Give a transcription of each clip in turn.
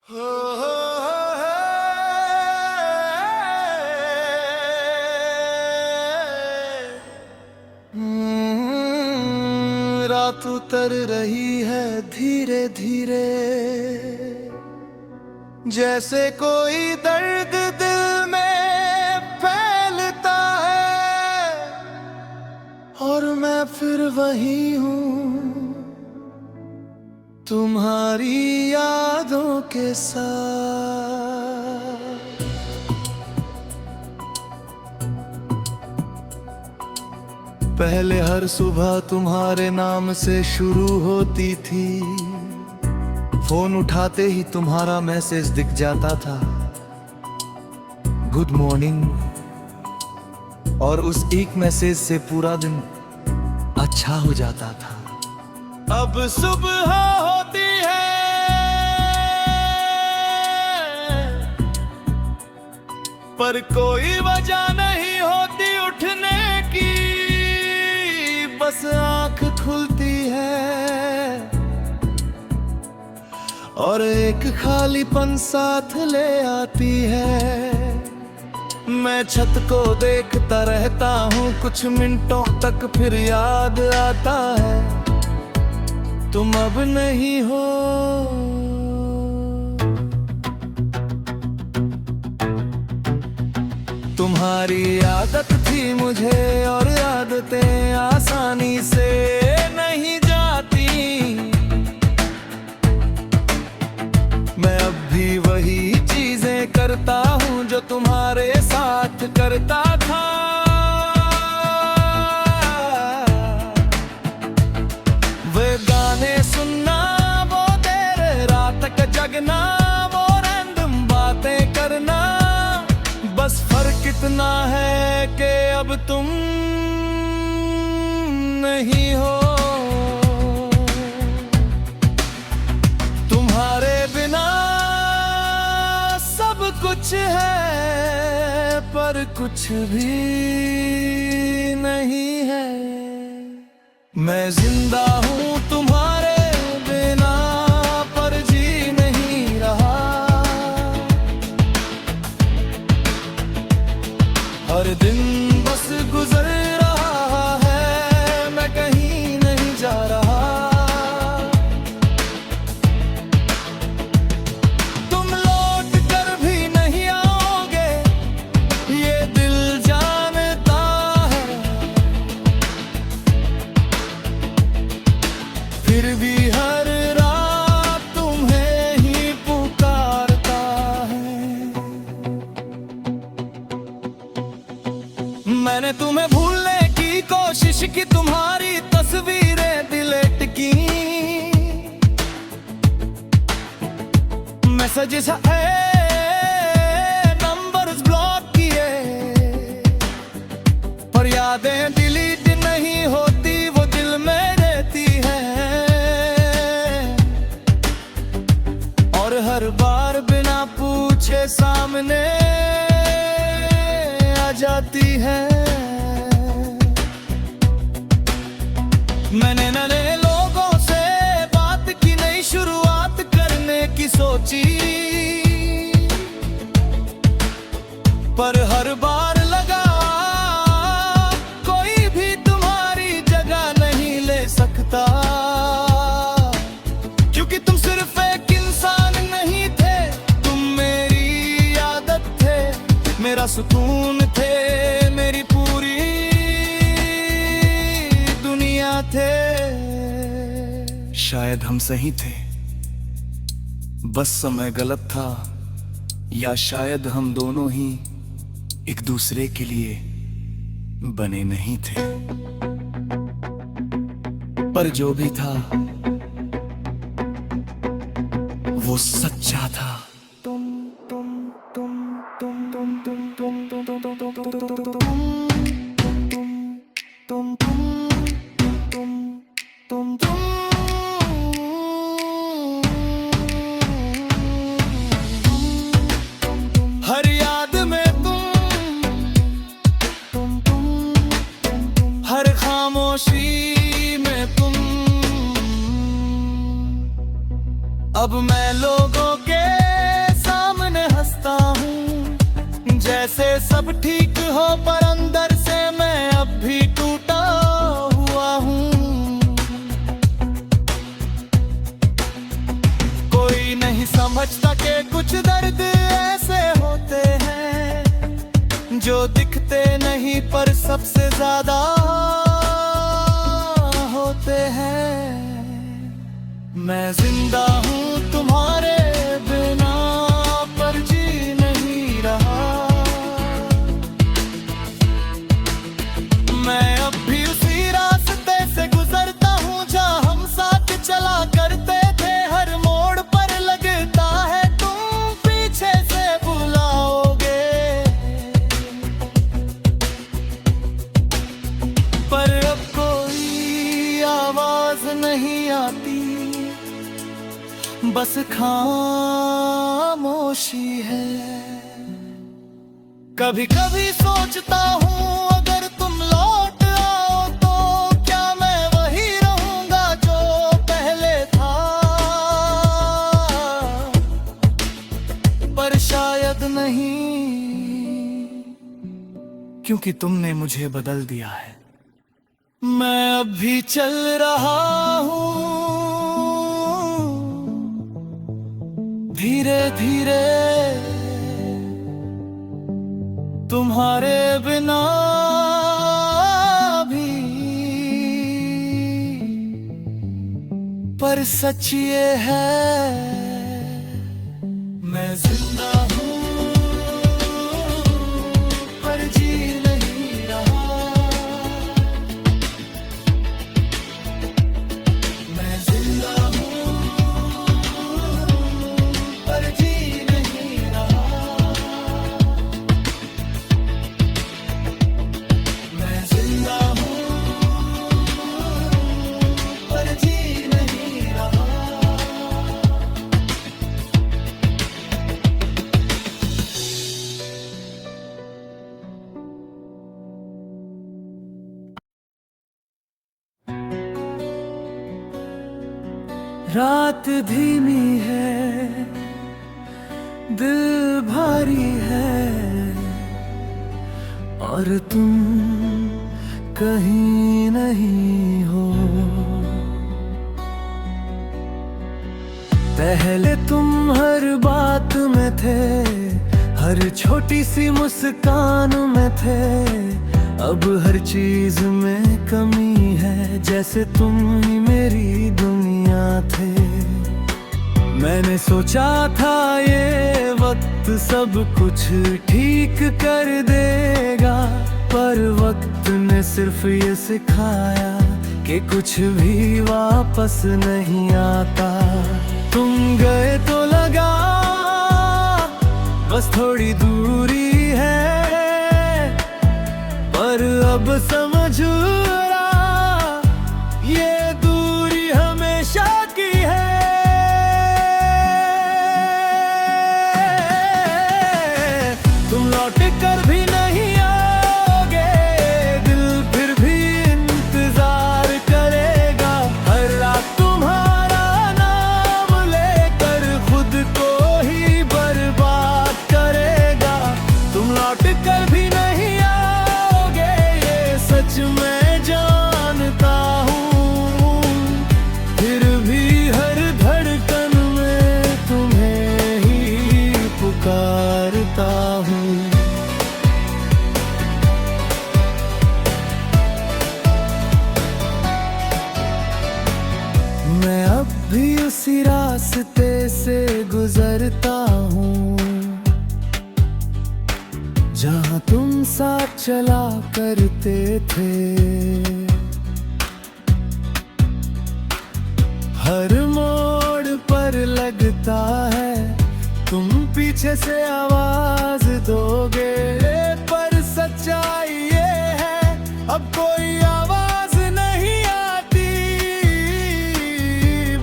रात उतर रही है धीरे धीरे, जैसे कोई दर्द दिल में फैलता है, और मैं फिर वही हूँ तुम्हारी यादों के साथ। पहले हर सुबह तुम्हारे नाम से शुरू होती थी, फोन उठाते ही तुम्हारा मैसेज दिख जाता था, गुड मॉर्निंग। और उस एक मैसेज से पूरा दिन अच्छा हो जाता था। अब सुबह होती है, पर कोई वजह नहीं होती उठने की, बस आंख खुलती है और एक खालीपन साथ ले आती है। मैं छत को देखता रहता हूँ कुछ मिनटों तक, फिर याद आता है तुम अब नहीं हो। तुम्हारी आदत थी मुझे, और आदतें आसानी से नहीं जाती। मैं अब भी वही चीजें करता हूँ जो तुम्हारे साथ करता था। वे गाने सुनना, वो देर रात तक जगना, वो रैंडम बातें करना, बस फर्क इतना है कि अब तुम नहीं हो। तुम्हारे बिना सब कुछ है, पर कुछ भी नहीं है। मैं जिंदा हूँ तुम्हारे बिना, पर जी नहीं रहा। हर दिन बस गुजर रहा है, मैं कहीं नहीं जा रहा। तुम लौट कर भी नहीं आओगे, ये दिल जानता है। फिर भी हर रात तुम्हें ही पुकारता है। मैंने तुम्हें भूलने की कोशिश की, तुम्हारी तस्वीरें डिलीट की, मैसेजेस नंबर्स ब्लॉक किए, पर यादें डिलीट नहीं होती, वो दिल में रहती हैं। और हर बार बिना पूछे सामने आ जाती है। मैंने नए लोगों से बात की, नई शुरुआत करने की सोची, पर हर बार लगा कोई भी तुम्हारी जगह नहीं ले सकता। क्योंकि तुम सिर्फ एक इंसान नहीं थे, तुम मेरी आदत थे, मेरा सुकून थे, मेरी पूरी दुनिया थे। शायद हम सही थे, बस समय गलत था, या शायद हम दोनों ही एक दूसरे के लिए बने नहीं थे। पर जो भी था वो सच्चा था। हर याद में तुम, हर खामोशी में तुम। अब मैं लोगों के सब ठीक हो, पर अंदर से मैं अब भी टूटा हुआ हूँ। कोई नहीं समझता कि कुछ दर्द ऐसे होते हैं जो दिखते नहीं पर सबसे ज्यादा होते हैं। मैं जिंदा हूँ तुम्हारे बिना, पर जी नहीं रहा। मैं अब भी उसी रास्ते से गुजरता हूँ जहाँ हम साथ चला करते थे। हर मोड़ पर लगता है तुम पीछे से बुलाओगे, पर अब कोई आवाज नहीं आती, बस खामोशी है। कभी कभी सोचता हूँ अगर तुम लौट आओ तो क्या मैं वही रहूंगा जो पहले था, पर शायद नहीं, क्योंकि तुमने मुझे बदल दिया है। मैं अब भी चल रहा हूँ धीरे धीरे, तुम्हारे बिना भी, पर सच ये है मैं जिंदा हूँ, पर जी नहीं रहा। मैं जिंदा हूँ, पर जी नहीं रहा। मैं जिंदा हूँ, पर जी नहीं रहा। रात धीमी है, दिल भारी है, और तुम कहीं नहीं हो। पहले तुम हर बात में थे, हर छोटी सी मुस्कान में थे, अब हर चीज में कमी है, जैसे तुम ही मेरी दुनिया थे। मैंने सोचा था ये वक्त सब कुछ ठीक कर देगा, पर वक्त ने सिर्फ ये सिखाया कि कुछ भी वापस नहीं आता। तुम गए तो लगा बस थोड़ी दूरी है, पर अब समझ रहा ये दूरी हमेशा की है। तुम लौट कर भी नहीं आओगे, दिल फिर भी इंतजार करेगा। हर रात तुम्हारा नाम लेकर खुद को ही बर्बाद करेगा। तुम लौट कर भी नहीं आओगे, ये सच मैं जानता हूँ, फिर भी हर धड़कन में तुम्हें ही पुकारता हूँ। मैं अब भी उसी रास्ते से गुजरता हूँ जहाँ तुम साथ चला करते थे। हर मोड़ पर लगता है तुम पीछे से आवाज दोगे, पर सच्चाई ये है अब कोई आवाज नहीं आती,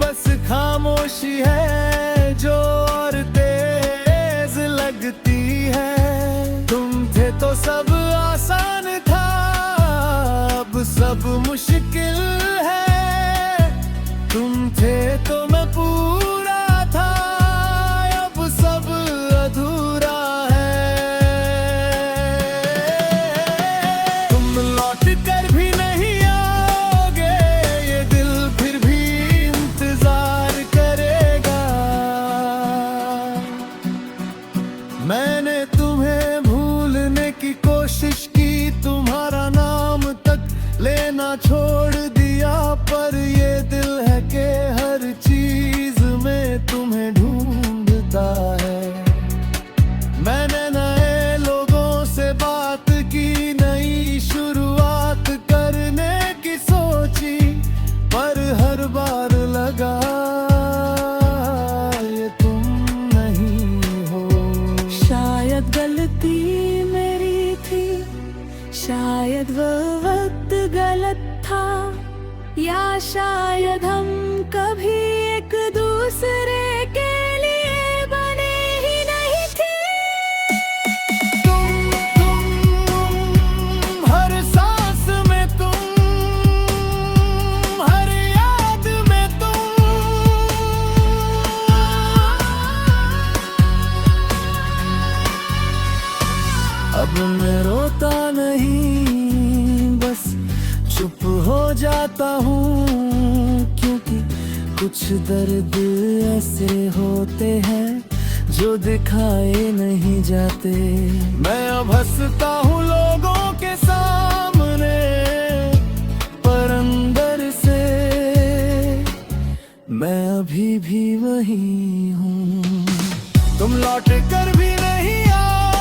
बस खामोशी है जो और तेज लगती है। तुम थे तो सब आसान था, अब सब मुश्किल है। तुम थे तो मैं पूरा था, अब सब अधूरा है। दर्द ऐसे होते हैं जो दिखाए नहीं जाते। मैं अब हंसता हूँ लोगों के सामने, पर अंदर से मैं अभी भी वही हूँ। तुम लौट कर भी नहीं आओ,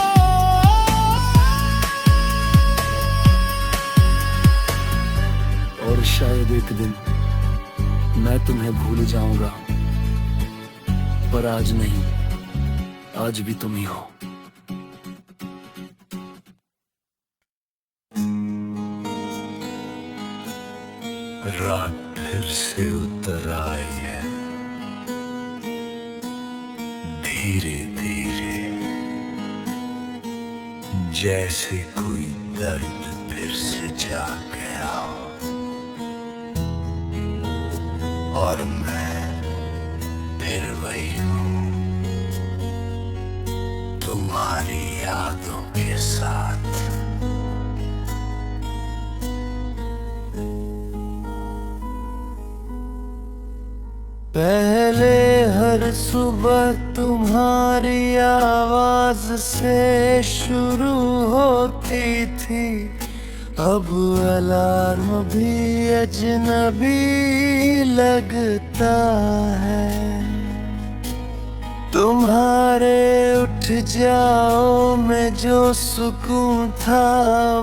और शायद एक दिन मैं तुम्हें भूल जाऊंगा, पर आज नहीं, आज भी तुम ही हो। रात फिर से उतर आई है, धीरे धीरे, जैसे कोई दर्द फिर से जाग गया हो। और मैं फिर वही हूँ, तुम्हारी यादों के साथ। पहले हर सुबह तुम्हारी आवाज से शुरू होती थी, अब अलार्म भी अजनबी लगता है। तुम्हारे उठ जाओ में जो सुकून था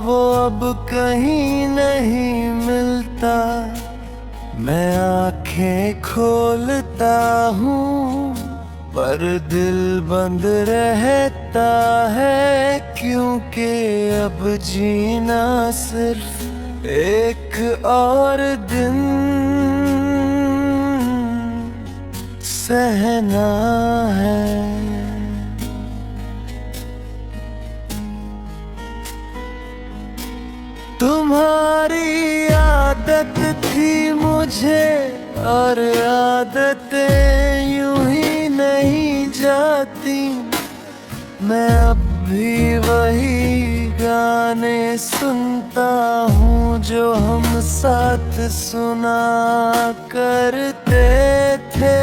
वो अब कहीं नहीं मिलता। मैं आंखें खोलता हूँ पर दिल बंद रहता है, क्योंकि अब जीना सिर्फ एक और दिन सहना है। तुम्हारी आदत थी मुझे, और आदतें यूं ही नहीं जाती। मैं अब भी वही गाने सुनता हूँ जो हम साथ सुना करते थे।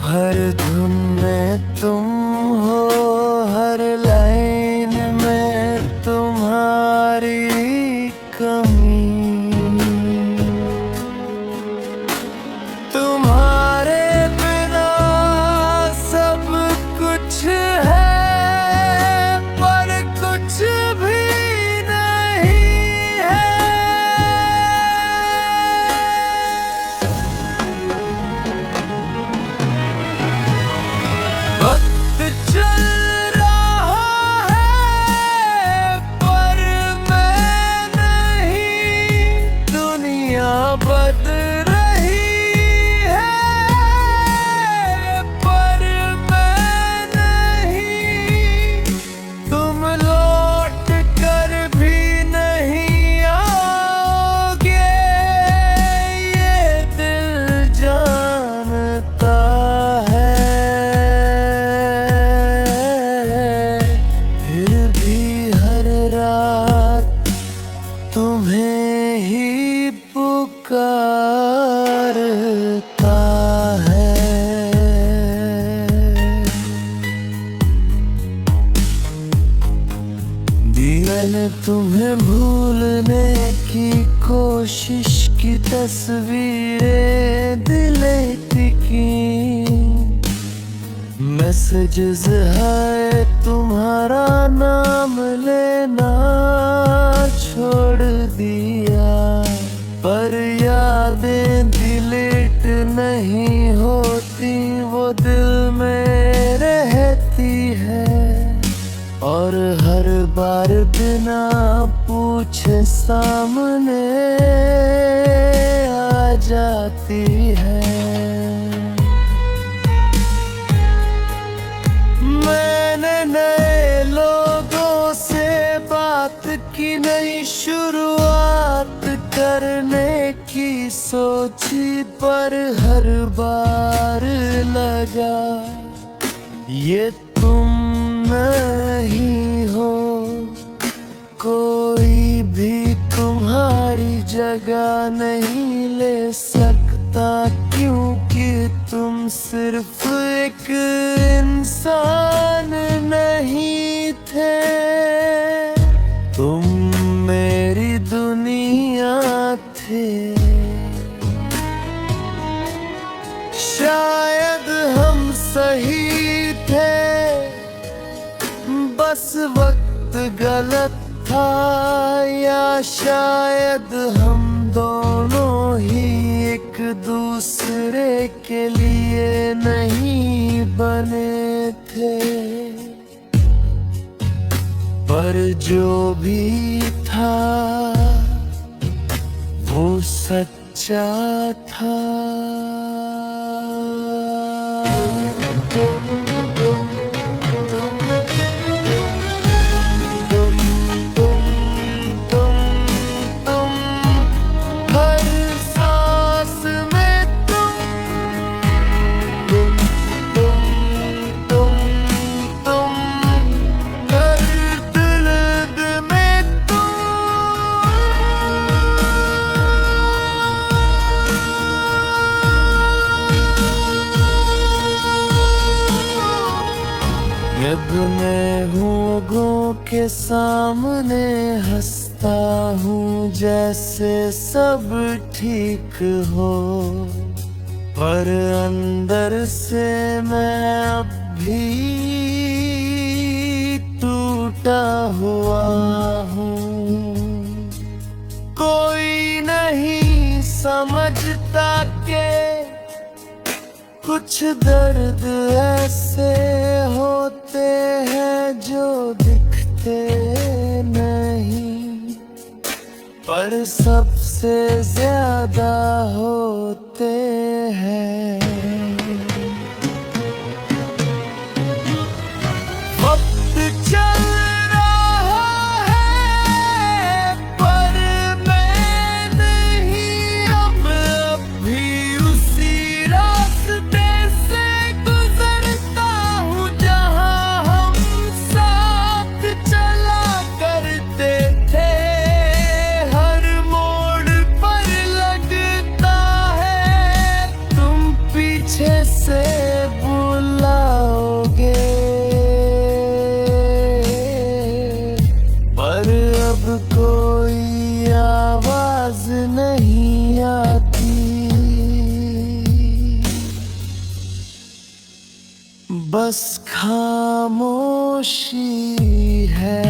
हर धुन में तुम हो, हर लाइन में तुम्हारी कमी। तुम्हारे बिना सब कुछ है, पर कुछ भी नहीं है। वक्त चल रहा है पर मैं नहीं, दुनिया बदल रही है पर मैं नहीं। तुम लौट कर भी नहीं आओगे, ये दिल जानता है। फिर भी हर रात तुम्हें ही पुकारता है। मैंने तुम्हें भूलने की कोशिश की, तस्वीरें डिलीट की, मैसेजेस है तुम्हारा नाम लेना छोड़ दिया। पर यादें डिलीट नहीं होती, वो दिल में रहती है, और हर बार बिना पूछे सामने आ जाती है। मैंने नए लोगों से बात की, नई शुरुआत करने की सोची, पर हर बार लगा ये तुम नहीं हो। कोई भी तुम्हारी जगह जगह नहीं ले सकता, क्योंकि तुम सिर्फ एक इंसान नहीं थे। तुम मेरी दुनिया थे। शायद हम सही थे, बस वक्त गलत था, या शायद हम दोनों ही एक दूसरे के लिए नहीं बने थे। पर जो भी था वो सच्चा था। जब मैं लोगों के सामने हंसता हूँ जैसे सब ठीक हो, पर अंदर से मैं अब भी टूटा हुआ हूँ। कोई नहीं समझता कि कुछ दर्द ऐसे होते हैं जो दिखते नहीं, पर सबसे ज्यादा होते हैं। वक्त चल रहा है पर मैं नहीं, अब भी उसी रास्ते से गुजरता हूँ जहाँ हम साथ चला करते थे। हर मोड़ पर लगता है तुम पीछे से बुलाओगे, पर अब कोई आवाज नहीं आती, बस खामोशी है।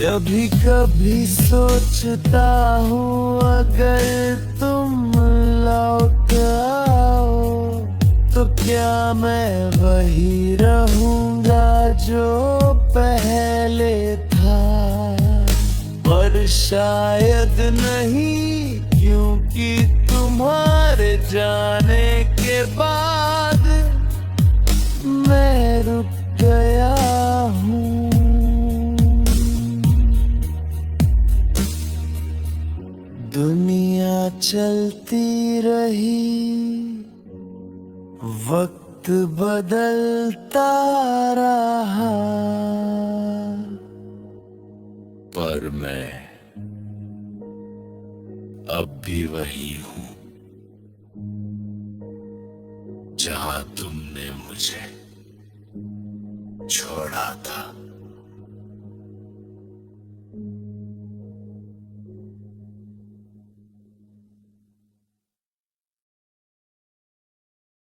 कभी कभी सोचता हूँ अगर तुम लौट आओ तो क्या मैं वही रहूँगा जो पहले था, पर शायद नहीं, क्योंकि तुम्हारे जाने के बाद मैं रुक गया हूँ। दुनिया चलती रही, वक्त बदलता रहा, पर मैं अब भी वही हूँ जहाँ तुमने मुझे छोड़ा था।